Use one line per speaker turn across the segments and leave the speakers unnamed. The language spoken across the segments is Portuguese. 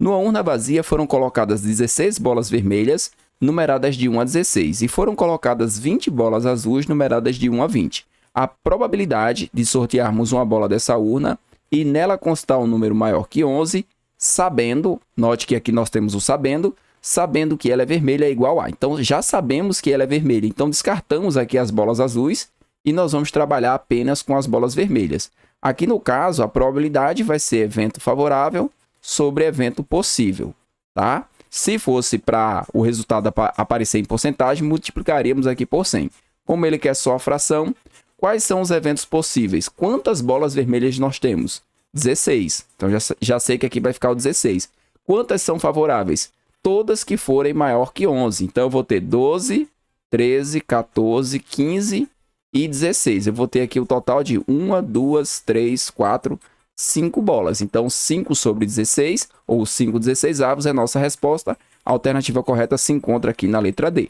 Numa urna vazia foram colocadas 16 bolas vermelhas, numeradas de 1 a 16, e foram colocadas 20 bolas azuis, numeradas de 1 a 20. A probabilidade de sortearmos uma bola dessa urna e nela constar um número maior que 11, sabendo, note que aqui nós temos o sabendo que ela é vermelha é igual a. Então, já sabemos que ela é vermelha, então descartamos aqui as bolas azuis e nós vamos trabalhar apenas com as bolas vermelhas. Aqui no caso, a probabilidade vai ser evento favorável sobre evento possível, tá? Se fosse para o resultado aparecer em porcentagem, multiplicaríamos aqui por 100. Como ele quer só a fração, quais são os eventos possíveis? Quantas bolas vermelhas nós temos? 16. Então, já sei que aqui vai ficar o 16. Quantas são favoráveis? Todas que forem maior que 11. Então, eu vou ter 12, 13, 14, 15 e 16. Eu vou ter aqui o total de 1, 2, 3, 4, 5 bolas. Então, 5 sobre 16, ou 5 16avos, é a nossa resposta. A alternativa correta se encontra aqui na letra D.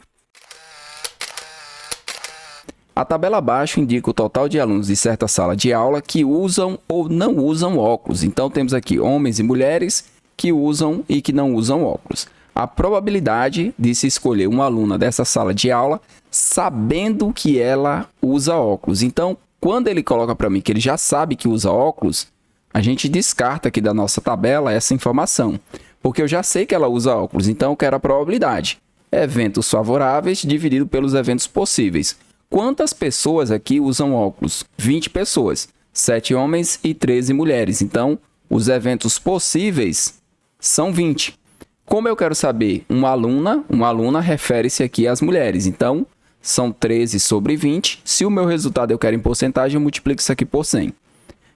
A tabela abaixo indica o total de alunos de certa sala de aula que usam ou não usam óculos. Então, temos aqui homens e mulheres que usam e que não usam óculos. A probabilidade de se escolher uma aluna dessa sala de aula sabendo que ela usa óculos. Então, quando ele coloca para mim que ele já sabe que usa óculos, a gente descarta aqui da nossa tabela essa informação, porque eu já sei que ela usa óculos, então eu quero a probabilidade. Eventos favoráveis dividido pelos eventos possíveis. Quantas pessoas aqui usam óculos? 20 pessoas, 7 homens e 13 mulheres. Então, os eventos possíveis são 20. Como eu quero saber uma aluna refere-se aqui às mulheres. Então, são 13 sobre 20. Se o meu resultado eu quero em porcentagem, eu multiplico isso aqui por 100.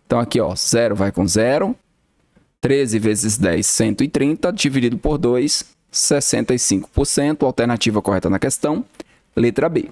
Então, aqui, ó, 0 vai com 0. 13 vezes 10, 130. Dividido por 2, 65%. Alternativa correta na questão, letra B.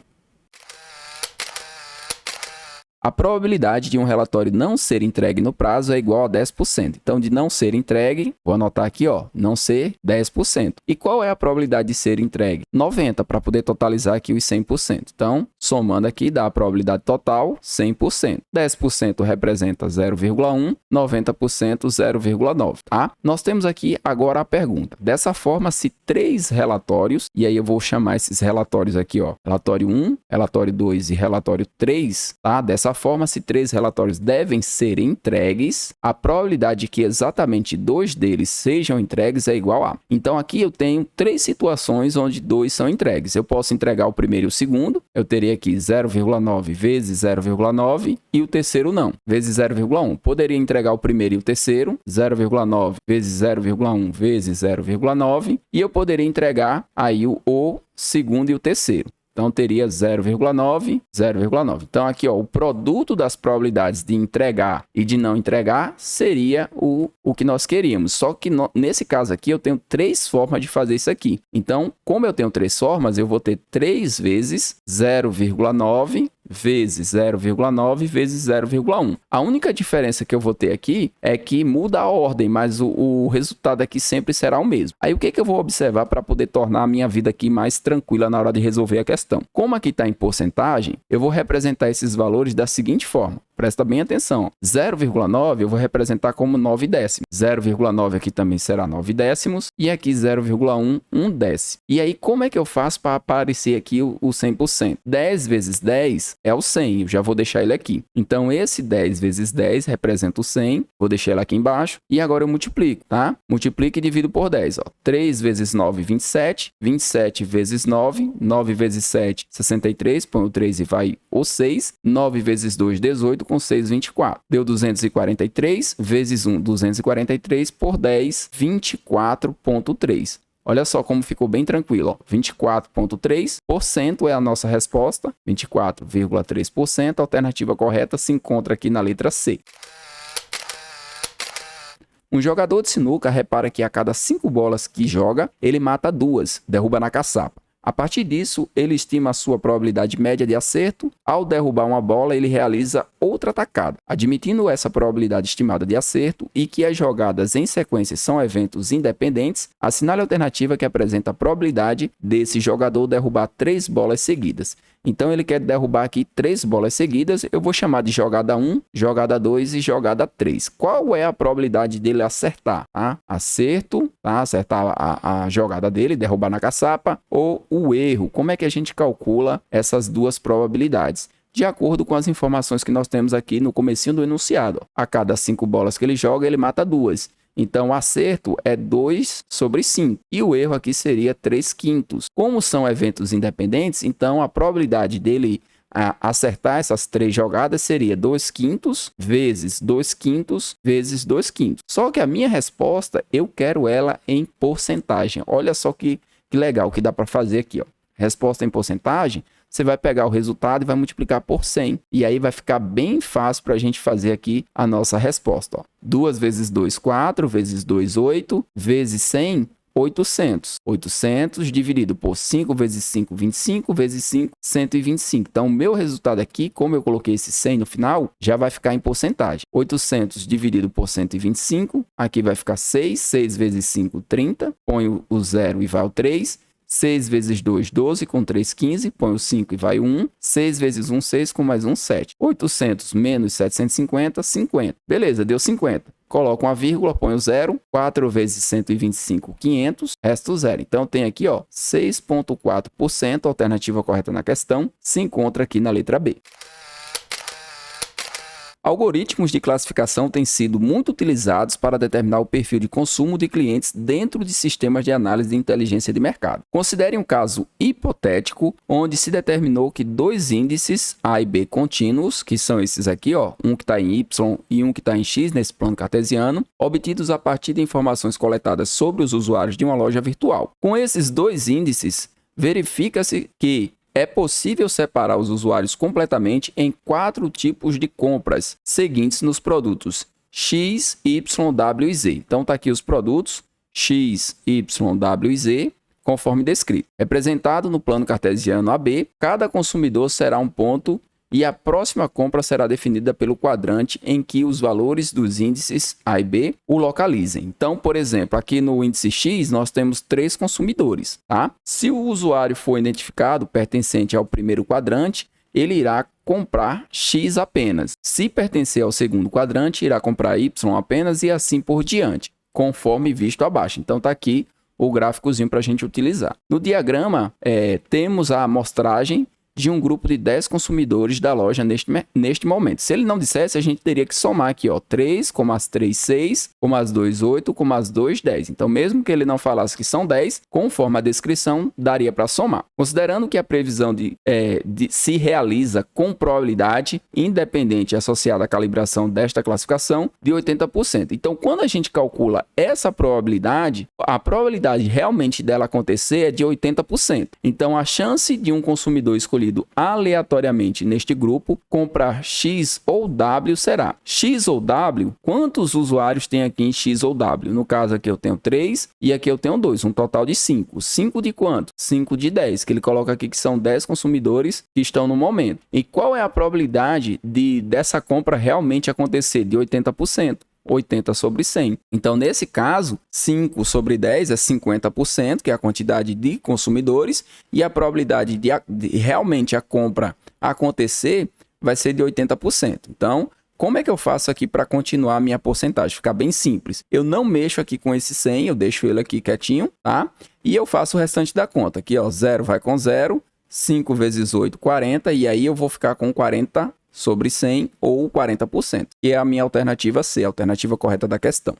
A probabilidade de um relatório não ser entregue no prazo é igual a 10%. Então, de não ser entregue, vou anotar aqui, ó, não ser 10%. E qual é a probabilidade de ser entregue? 90%, para poder totalizar aqui os 100%. Então, somando aqui, dá a probabilidade total, 100%. 10% representa 0,1, 90%, 0,9, tá? Nós temos aqui agora a pergunta. Dessa forma, se 3 relatórios, e aí eu vou chamar esses relatórios aqui, ó, relatório 1, relatório 2 e relatório 3, tá? Dessa forma, se 3 relatórios devem ser entregues, a probabilidade de que exatamente 2 deles sejam entregues é igual a. Então, aqui eu tenho 3 situações onde 2 são entregues. Eu posso entregar o primeiro e o segundo, eu teria aqui 0,9 vezes 0,9 e o terceiro não, vezes 0,1. Poderia entregar o primeiro e o terceiro, 0,9 vezes 0,1 vezes 0,9, e eu poderia entregar aí o segundo e o terceiro. Então, teria 0,9, 0,9. Então, aqui, ó, o produto das probabilidades de entregar e de não entregar seria o que nós queríamos. Só que, nesse caso aqui, eu tenho 3 formas de fazer isso aqui. Então, como eu tenho 3 formas, eu vou ter 3 vezes 0,9 vezes 0,9 vezes 0,1. A única diferença que eu vou ter aqui é que muda a ordem, mas o resultado aqui sempre será o mesmo. Aí o que eu vou observar para poder tornar a minha vida aqui mais tranquila na hora de resolver a questão? Como aqui está em porcentagem, eu vou representar esses valores da seguinte forma. Presta bem atenção. 0,9 eu vou representar como 9 décimos. 0,9 aqui também será 9 décimos. E aqui 0,1, 1 décimo. E aí, como é que eu faço para aparecer aqui o 100%? 10 vezes 10 é o 100. Eu já vou deixar ele aqui. Então, esse 10 vezes 10 representa o 100. Vou deixar ele aqui embaixo. E agora eu multiplico, tá? Multiplico e divido por 10. Ó. 3 vezes 9, 27. 27 vezes 9. 9 vezes 7, 63. Põe o 3 e vai o 6. 9 vezes 2, 18. Com 6, 24. Deu 243 vezes 1, 243 por 10, 24,3. Olha só como ficou bem tranquilo. 24,3% é a nossa resposta. 24,3%. A alternativa correta se encontra aqui na letra C. Um jogador de sinuca repara que a cada 5 bolas que joga, ele mata 2, derruba na caçapa. A partir disso, ele estima a sua probabilidade média de acerto. Ao derrubar uma bola, ele realiza outra atacada. Admitindo essa probabilidade estimada de acerto e que as jogadas em sequência são eventos independentes, assinale a alternativa que apresenta a probabilidade desse jogador derrubar 3 bolas seguidas. Então ele quer derrubar aqui 3 bolas seguidas. Eu vou chamar de jogada 1, jogada 2 e jogada 3. Qual é a probabilidade dele acertar? Tá? Acerto, tá? Acertar a jogada dele, derrubar na caçapa, ou o erro. Como é que a gente calcula essas duas probabilidades? De acordo com as informações que nós temos aqui no comecinho do enunciado. A cada 5 bolas que ele joga, ele mata 2. Então, o acerto é 2 sobre 5. E o erro aqui seria 3/5. Como são eventos independentes, então a probabilidade dele acertar essas 3 jogadas seria 2/5 vezes 2/5 vezes 2/5. Só que a minha resposta, eu quero ela em porcentagem. Olha só que legal que dá para fazer aqui, ó. Resposta em porcentagem, você vai pegar o resultado e vai multiplicar por 100. E aí vai ficar bem fácil para a gente fazer aqui a nossa resposta. Ó. 2 vezes 2, 4, vezes 2, 8, vezes 100, 800. 800 dividido por 5 vezes 5, 25, vezes 5, 125. Então, o meu resultado aqui, como eu coloquei esse 100 no final, já vai ficar em porcentagem. 800 dividido por 125, aqui vai ficar 6. 6 vezes 5, 30. Põe o 0 e vai o 3. 6 vezes 2, 12, com 3, 15, põe o 5 e vai o 1. 6 vezes 1, 6, com mais 1, 7. 800 menos 750, 50. Beleza, deu 50. Coloca uma vírgula, põe o 0. 4 vezes 125, 500, resto 0. Então, tem aqui, ó, 6,4%, alternativa correta na questão, se encontra aqui na letra B. Algoritmos de classificação têm sido muito utilizados para determinar o perfil de consumo de clientes dentro de sistemas de análise de inteligência de mercado. Considere um caso hipotético onde se determinou que 2 índices A e B contínuos, que são esses aqui, ó, um que está em Y e um que está em X nesse plano cartesiano, obtidos a partir de informações coletadas sobre os usuários de uma loja virtual. Com esses 2 índices, verifica-se que é possível separar os usuários completamente em 4 tipos de compras seguintes nos produtos X, Y, W e Z. Então, está aqui os produtos X, Y, W e Z, conforme descrito. Representado no plano cartesiano AB, cada consumidor será um ponto e a próxima compra será definida pelo quadrante em que os valores dos índices A e B o localizem. Então, por exemplo, aqui no índice X, nós temos 3 consumidores. Tá? Se o usuário for identificado pertencente ao primeiro quadrante, ele irá comprar X apenas. Se pertencer ao segundo quadrante, irá comprar Y apenas e assim por diante, conforme visto abaixo. Então, está aqui o gráficozinho para a gente utilizar. No diagrama, temos a amostragem de um grupo de 10 consumidores da loja neste momento. Se ele não dissesse, a gente teria que somar aqui, ó, 3, com as 3, 6, com as 2, 8, com as 2, 10. Então, mesmo que ele não falasse que são 10, conforme a descrição, daria para somar. Considerando que a previsão se realiza com probabilidade independente associada à calibração desta classificação de 80%. Então, quando a gente calcula essa probabilidade, a probabilidade realmente dela acontecer é de 80%. Então, a chance de um consumidor escolhido aleatoriamente neste grupo comprar X ou W será X ou W. Quantos usuários tem aqui em X ou W? No caso aqui eu tenho 3 e aqui eu tenho 2, um total de 5. 5 de quanto? 5 de 10, que ele coloca aqui que são 10 consumidores que estão no momento. E qual é a probabilidade dessa compra realmente acontecer? De 80%. 80 sobre 100. Então, nesse caso, 5 sobre 10 é 50%, que é a quantidade de consumidores, e a probabilidade de realmente a compra acontecer vai ser de 80%. Então, como é que eu faço aqui para continuar a minha porcentagem? Fica bem simples. Eu não mexo aqui com esse 100, eu deixo ele aqui quietinho, tá? E eu faço o restante da conta. Aqui, ó, 0 vai com 0, 5 vezes 8, 40, e aí eu vou ficar com 40 sobre 100 ou 40%, que é a minha alternativa C, a alternativa correta da questão.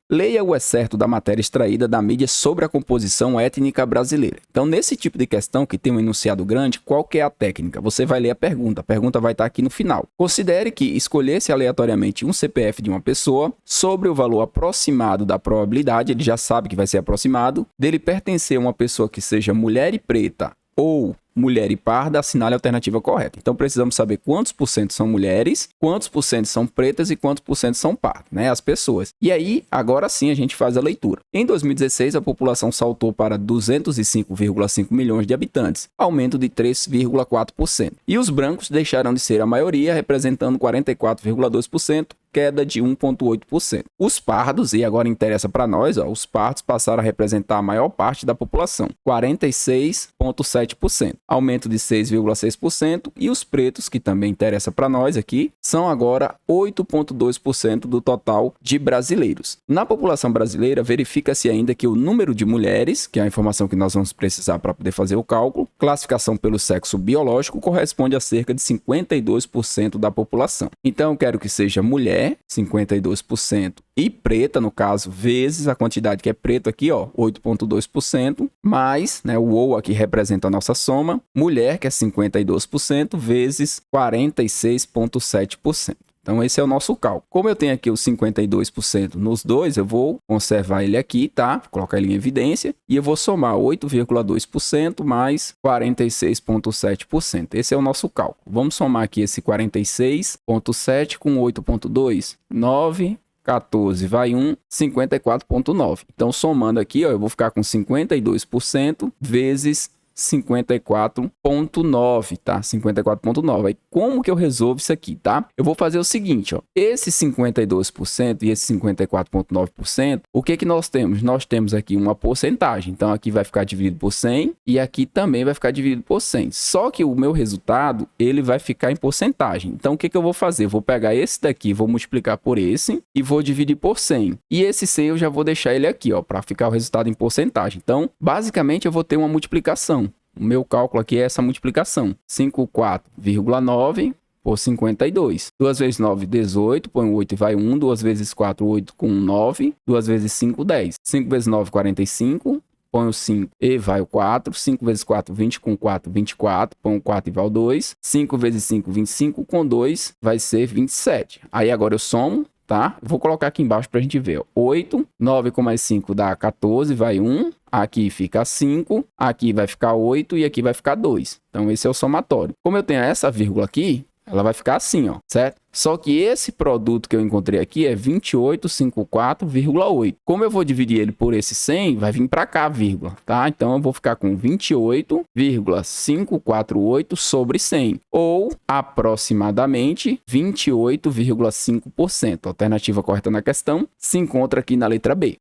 Leia o excerto da matéria extraída da mídia sobre a composição étnica brasileira. Então, nesse tipo de questão que tem um enunciado grande, qual que é a técnica? Você vai ler a pergunta vai estar aqui no final. Considere que escolhesse aleatoriamente um CPF de uma pessoa sobre o valor aproximado da probabilidade, ele já sabe que vai ser aproximado, dele pertencer a uma pessoa que seja mulher e preta ou mulher e parda, assinale a alternativa correta. Então, precisamos saber quantos por cento são mulheres, quantos por cento são pretas e quantos por cento são pardas, né? As pessoas. E aí, agora sim, a gente faz a leitura. Em 2016, a população saltou para 205,5 milhões de habitantes, aumento de 3,4%. E os brancos deixaram de ser a maioria, representando 44,2%, queda de 1,8%. Os pardos, e agora interessa para nós, os pardos passaram a representar a maior parte da população, 46,7%, aumento de 6,6%, e os pretos, que também interessa para nós aqui, são agora 8,2% do total de brasileiros. Na população brasileira, verifica-se ainda que o número de mulheres, que é a informação que nós vamos precisar para poder fazer o cálculo, classificação pelo sexo biológico, corresponde a cerca de 52% da população. Então, eu quero que seja mulher, 52%, e preta, no caso, vezes a quantidade que é preto aqui, 8,2%, mais, o ou aqui representa a nossa soma, mulher, que é 52%, vezes 46,7%. Então, esse é o nosso cálculo. Como eu tenho aqui os 52% nos dois, eu vou conservar ele aqui, tá? Vou colocar ele em evidência. E eu vou somar 8,2% mais 46,7%. Esse é o nosso cálculo. Vamos somar aqui esse 46,7 com 8,2. 9, 14, vai 1, 54,9. Então, somando aqui, eu vou ficar com 52% vezes 54,9, tá? 54,9. Aí, como que eu resolvo isso aqui, tá? Eu vou fazer o seguinte, esse 52% e esse 54,9%, o que que nós temos? Nós temos aqui uma porcentagem. Então, aqui vai ficar dividido por 100 e aqui também vai ficar dividido por 100. Só que o meu resultado, ele vai ficar em porcentagem. Então, o que que eu vou fazer? Eu vou pegar esse daqui, vou multiplicar por esse e vou dividir por 100. E esse 100 eu já vou deixar ele aqui, para ficar o resultado em porcentagem. Então, basicamente, eu vou ter uma multiplicação. O meu cálculo aqui é essa multiplicação. 54,9 por 52. 2 vezes 9, 18. Põe 8 e vai 1. 2 vezes 4, 8 com 9. 2 vezes 5, 10. 5 vezes 9, 45. Põe o 5 e vai o 4. 5 vezes 4, 20 com 4, 24. Põe o 4 e vai o 2. 5 vezes 5, 25. Com 2 vai ser 27. Aí agora eu somo, tá? Vou colocar aqui embaixo para a gente ver. 8. 9 com mais 5 dá 14. Vai 1. Aqui fica 5, aqui vai ficar 8 e aqui vai ficar 2. Então, esse é o somatório. Como eu tenho essa vírgula aqui, ela vai ficar assim, certo? Só que esse produto que eu encontrei aqui é 2854,8. Como eu vou dividir ele por esse 100, vai vir para cá, vírgula, tá? Então, eu vou ficar com 28,548 sobre 100, ou aproximadamente 28,5%. A alternativa correta na questão se encontra aqui na letra B.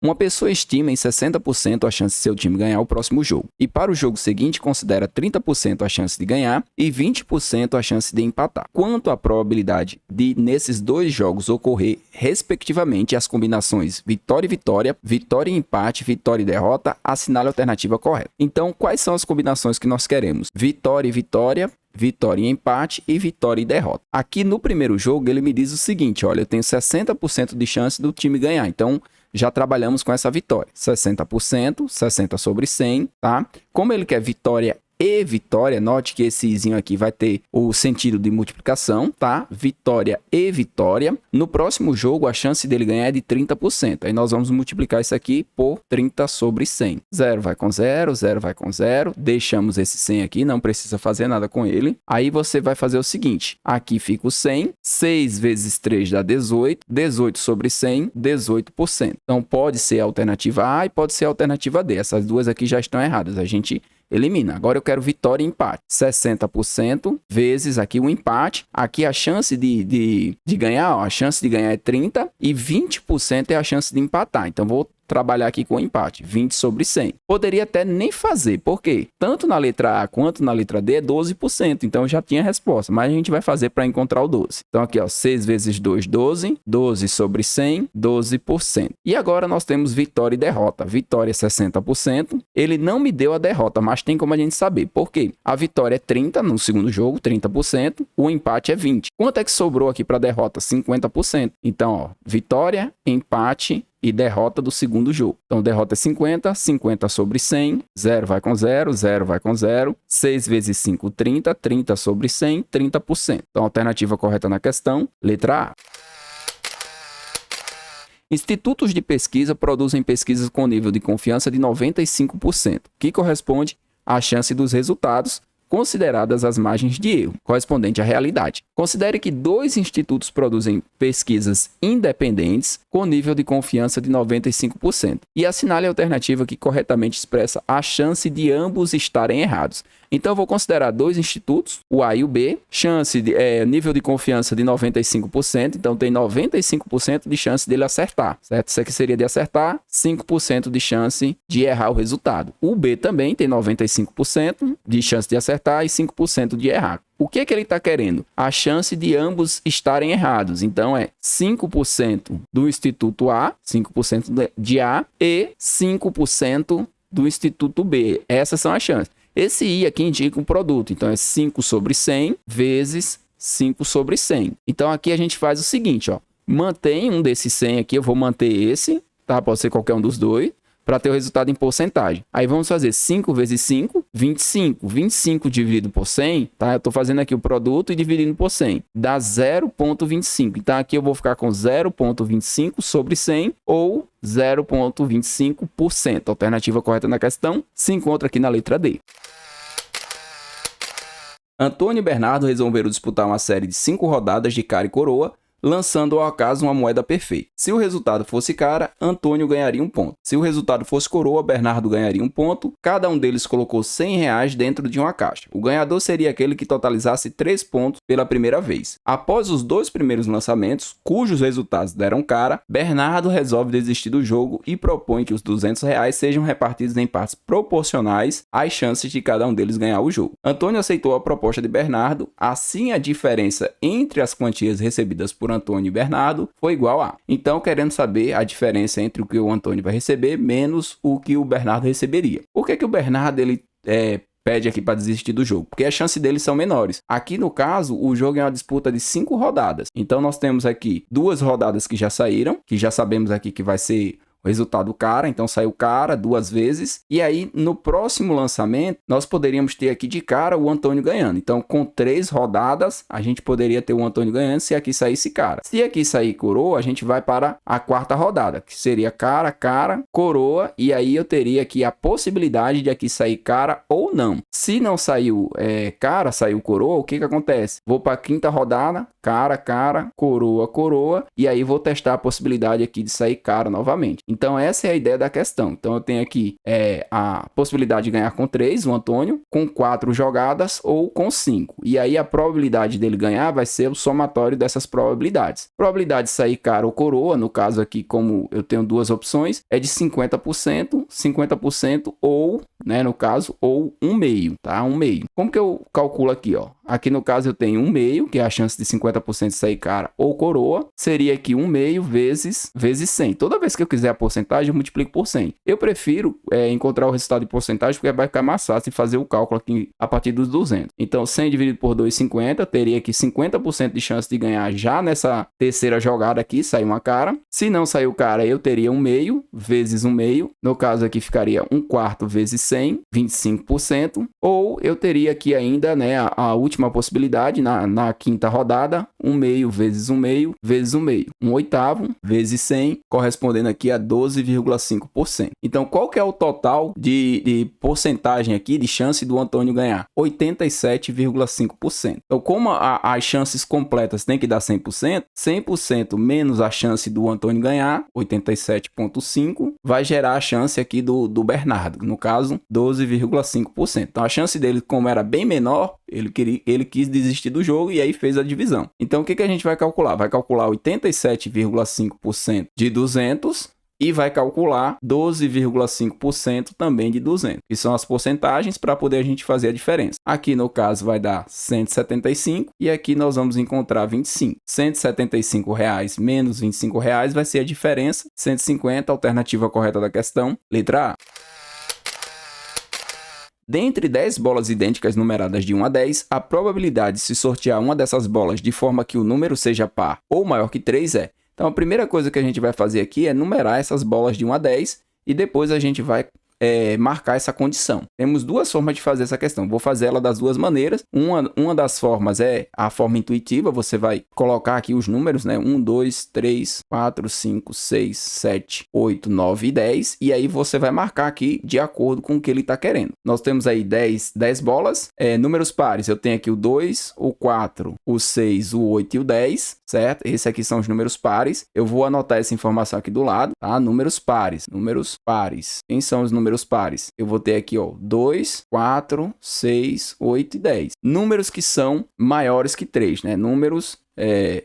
Uma pessoa estima em 60% a chance de seu time ganhar o próximo jogo. E para o jogo seguinte, considera 30% a chance de ganhar e 20% a chance de empatar. Quanto à probabilidade de, nesses dois jogos, ocorrer, respectivamente, as combinações vitória e vitória, vitória e empate, vitória e derrota, assinale a alternativa correta. Então, quais são as combinações que nós queremos? Vitória e vitória, vitória e empate e vitória e derrota. Aqui no primeiro jogo, ele me diz o seguinte, olha, eu tenho 60% de chance do time ganhar. Então, já trabalhamos com essa vitória. 60%, 60 sobre 100, tá? Como ele quer vitória e vitória, note que esse izinho aqui vai ter o sentido de multiplicação, tá? Vitória e vitória. No próximo jogo, a chance dele ganhar é de 30%. Aí nós vamos multiplicar isso aqui por 30 sobre 100. 0 vai com 0, 0 vai com 0. Deixamos esse 100 aqui, não precisa fazer nada com ele. Aí você vai fazer o seguinte, aqui fica o 100, 6 vezes 3 dá 18, 18 sobre 100, 18%. Então pode ser a alternativa A e pode ser a alternativa D. Essas duas aqui já estão erradas, a gente elimina. Agora eu quero vitória e empate. 60% vezes aqui o empate. Aqui a chance de ganhar, a chance de ganhar é 30 e 20% é a chance de empatar. Então vou trabalhar aqui com o empate, 20 sobre 100. Poderia até nem fazer, por quê? Tanto na letra A quanto na letra D é 12%, então eu já tinha a resposta, mas a gente vai fazer para encontrar o 12. Então aqui, 6 vezes 2, 12, 12 sobre 100, 12%. E agora nós temos vitória e derrota. Vitória é 60%, ele não me deu a derrota, mas tem como a gente saber, por quê? A vitória é 30 no segundo jogo, 30%, o empate é 20%. Quanto é que sobrou aqui para a derrota? 50%. Então, vitória, empate e derrota do segundo jogo. Então, derrota é 50, 50 sobre 100, 0 vai com 0, 0 vai com 0, 6 vezes 5, 30, 30 sobre 100, 30%. Então, a alternativa correta na questão, letra A. Institutos de pesquisa produzem pesquisas com nível de confiança de 95%, que corresponde à chance dos resultados consideradas as margens de erro, correspondente à realidade. Considere que 2 institutos produzem pesquisas independentes com nível de confiança de 95% e assinale a alternativa que corretamente expressa a chance de ambos estarem errados. Então, eu vou considerar dois institutos, o A e o B, nível de confiança de 95%, então tem 95% de chance dele acertar, certo? Isso aqui seria de acertar, 5% de chance de errar o resultado. O B também tem 95% de chance de acertar e 5% de errar. O que é que ele está querendo? A chance de ambos estarem errados. Então, é 5% do Instituto A, 5% de A e 5% do Instituto B. Essas são as chances. Esse I aqui indica um produto. Então, é 5 sobre 100 vezes 5 sobre 100. Então, aqui a gente faz o seguinte, ó. Mantém um desses 100 aqui, eu vou manter esse, tá? Pode ser qualquer um dos dois, para ter o resultado em porcentagem. Aí vamos fazer 5 vezes 5, 25. 25 dividido por 100, tá? Eu estou fazendo aqui o produto e dividindo por 100. Dá 0,25. Então, aqui eu vou ficar com 0,25 sobre 100 ou 0,25%. A alternativa correta na questão se encontra aqui na letra D. Antônio e Bernardo resolveram disputar uma série de 5 rodadas de cara e coroa, lançando ao acaso uma moeda perfeita. Se o resultado fosse cara, Antônio ganharia 1 ponto. Se o resultado fosse coroa, Bernardo ganharia 1 ponto. Cada um deles colocou R$100 dentro de uma caixa. O ganhador seria aquele que totalizasse 3 pontos pela primeira vez. Após os 2 primeiros lançamentos, cujos resultados deram cara, Bernardo resolve desistir do jogo e propõe que os R$200 sejam repartidos em partes proporcionais às chances de cada um deles ganhar o jogo. Antônio aceitou a proposta de Bernardo, assim a diferença entre as quantias recebidas por Antônio e Bernardo foi igual a. Então, querendo saber a diferença entre o que o Antônio vai receber menos o que o Bernardo receberia. Por que o Bernardo pede aqui para desistir do jogo? Porque as chances deles são menores. Aqui, no caso, o jogo é uma disputa de 5 rodadas. Então, nós temos aqui 2 rodadas que já saíram, que já sabemos aqui que vai ser o resultado cara, então saiu cara 2 vezes, e aí no próximo lançamento nós poderíamos ter aqui de cara o Antônio ganhando. Então, com 3 rodadas a gente poderia ter o Antônio ganhando se aqui saísse cara. Se aqui sair coroa, a gente vai para a 4ª rodada, que seria cara, cara, coroa, e aí eu teria aqui a possibilidade de aqui sair cara ou não. Se não saiu cara, saiu coroa, o que acontece? Vou para a 5ª rodada, cara, cara, coroa, coroa, e aí vou testar a possibilidade aqui de sair cara novamente. Então, essa é a ideia da questão. Então, eu tenho aqui a possibilidade de ganhar com 3, o Antônio, com 4 jogadas ou com 5. E aí, a probabilidade dele ganhar vai ser o somatório dessas probabilidades. Probabilidade de sair cara ou coroa, no caso aqui, como eu tenho 2 opções, é de 50%, 50% ou, né, no caso, ou 1/2, tá? 1/2. Como que eu calculo aqui, ó? Aqui no caso eu tenho 1/2, que é a chance de 50% de sair cara ou coroa, seria aqui 1/2 vezes 100. Toda vez que eu quiser a porcentagem, eu multiplico por 100. Eu prefiro encontrar o resultado de porcentagem, porque vai ficar mais fácil de fazer o cálculo aqui a partir dos 200. Então, 100 dividido por 2, 50, teria aqui 50% de chance de ganhar já nessa terceira jogada aqui, sair uma cara. Se não saiu cara, eu teria 1/2 vezes 1/2. No caso aqui ficaria 1/4 vezes 100, 25%. Ou eu teria aqui ainda, né, a última possibilidade na 5ª rodada, 1/2 vezes 1/2 vezes 1/2. 1/8 vezes 100, correspondendo aqui a 12,5%. Então, qual que é o total de porcentagem aqui de chance do Antônio ganhar? 87,5%. Então, como as chances completas tem que dar 100%, 100% menos a chance do Antônio ganhar, 87,5%, vai gerar a chance aqui do Bernardo, no caso, 12,5%. Então, a chance dele, como era bem menor, ele quis desistir do jogo e aí fez a divisão. Então, o que a gente vai calcular? Vai calcular 87,5% de 200 e vai calcular 12,5% também de 200, que são as porcentagens para poder a gente fazer a diferença. Aqui, no caso, vai dar 175 e aqui nós vamos encontrar 25. R$175 menos R$25 vai ser a diferença, 150, alternativa correta da questão, letra A. Dentre 10 bolas idênticas numeradas de 1 a 10, a probabilidade de se sortear uma dessas bolas de forma que o número seja par ou maior que 3 é. Então, a primeira coisa que a gente vai fazer aqui é numerar essas bolas de 1 a 10 e depois a gente vai marcar essa condição. Temos 2 formas de fazer essa questão. Vou fazer ela das 2 maneiras. Uma das formas é a forma intuitiva. Você vai colocar aqui os números, né? 1, 2, 3, 4, 5, 6, 7, 8, 9 e 10. E aí você vai marcar aqui de acordo com o que ele está querendo. Nós temos aí 10 bolas. Números pares. Eu tenho aqui o 2, o 4, o 6, o 8 e o 10, certo? Esses aqui são os números pares. Eu vou anotar essa informação aqui do lado, tá? Números pares. Números pares. Quem são os números números pares? Eu vou ter aqui, ó, 2, 4, 6, 8 e 10. Números que são maiores que 3, né? Números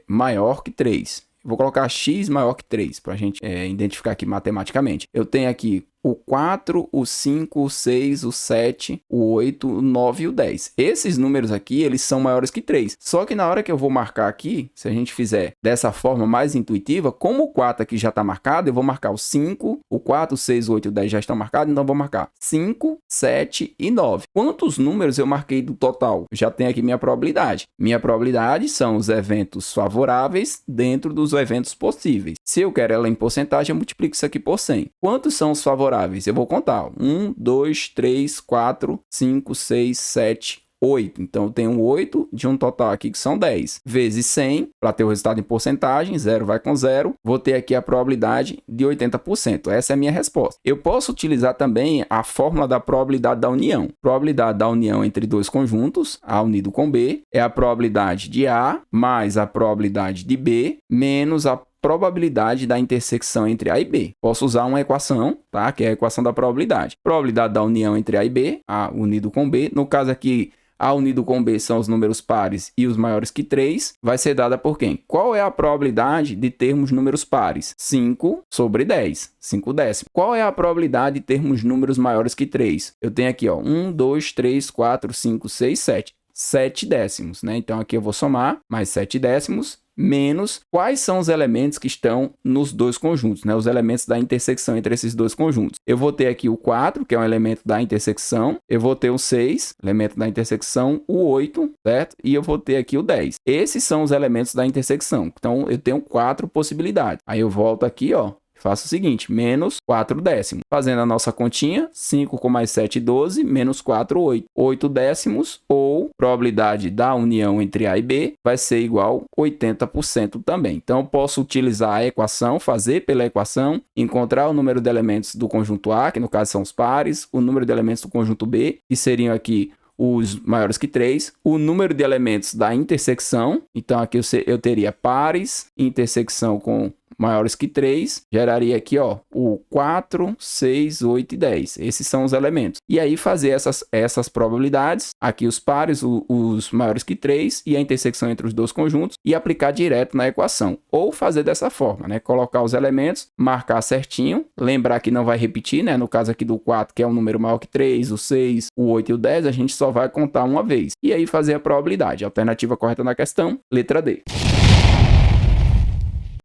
maior que 3. Vou colocar x maior que 3 para a gente identificar aqui matematicamente. Eu tenho aqui o 4, o 5, o 6, o 7, o 8, o 9 e o 10. Esses números aqui, eles são maiores que 3. Só que na hora que eu vou marcar aqui, se a gente fizer dessa forma mais intuitiva, como o 4 aqui já está marcado, eu vou marcar o 5, o 4, o 6, o 8 e o 10 já estão marcados, então eu vou marcar 5, 7 e 9. Quantos números eu marquei do total? Já tenho aqui minha probabilidade. Minha probabilidade são os eventos favoráveis dentro dos eventos possíveis. Se eu quero ela em porcentagem, eu multiplico isso aqui por 100. Quantos são os favoráveis? Eu vou contar. 1, 2, 3, 4, 5, 6, 7, 8. Então, eu tenho 8 de um total aqui que são 10. Vezes 100, para ter o resultado em porcentagem, 0 vai com 0. Vou ter aqui a probabilidade de 80%. Essa é a minha resposta. Eu posso utilizar também a fórmula da probabilidade da união. Probabilidade da união entre dois conjuntos, A unido com B, é a probabilidade de A mais a probabilidade de B menos a probabilidade da intersecção entre A e B. Posso usar uma equação, tá? Que é a equação da probabilidade. Probabilidade da união entre A e B, A unido com B. No caso aqui, A unido com B são os números pares e os maiores que 3. Vai ser dada por quem? Qual é a probabilidade de termos números pares? 5 sobre 10. 5 décimos. Qual é a probabilidade de termos números maiores que 3? Eu tenho aqui, ó, 1, 2, 3, 4, 5, 6, 7. 7 décimos, né? Então, aqui eu vou somar mais 7 décimos menos quais são os elementos que estão nos dois conjuntos, né? Os elementos da intersecção entre esses dois conjuntos. Eu vou ter aqui o 4, que é um elemento da intersecção. Eu vou ter o 6, elemento da intersecção. O 8, certo? E eu vou ter aqui o 10. Esses são os elementos da intersecção. Então, eu tenho 4 possibilidades. Aí eu volto aqui, ó. Faço o seguinte, menos 4 décimos. Fazendo a nossa continha, 5 com mais 7, 12, menos 4, 8. 8 décimos, ou probabilidade da união entre A e B, vai ser igual a 80% também. Então, eu posso utilizar a equação, fazer pela equação, encontrar o número de elementos do conjunto A, que no caso são os pares, o número de elementos do conjunto B, que seriam aqui os maiores que 3, o número de elementos da intersecção, então aqui eu teria pares, intersecção com maiores que 3, geraria aqui, ó, o 4, 6, 8 e 10. Esses são os elementos. E aí fazer essas probabilidades, aqui os pares, os maiores que 3 e a intersecção entre os dois conjuntos e aplicar direto na equação. Ou fazer dessa forma, né? Colocar os elementos, marcar certinho, lembrar que não vai repetir, né? No caso aqui do 4, que é um número maior que 3, o 6, o 8 e o 10, a gente só vai contar uma vez. E aí fazer a probabilidade. A alternativa correta na questão, letra D.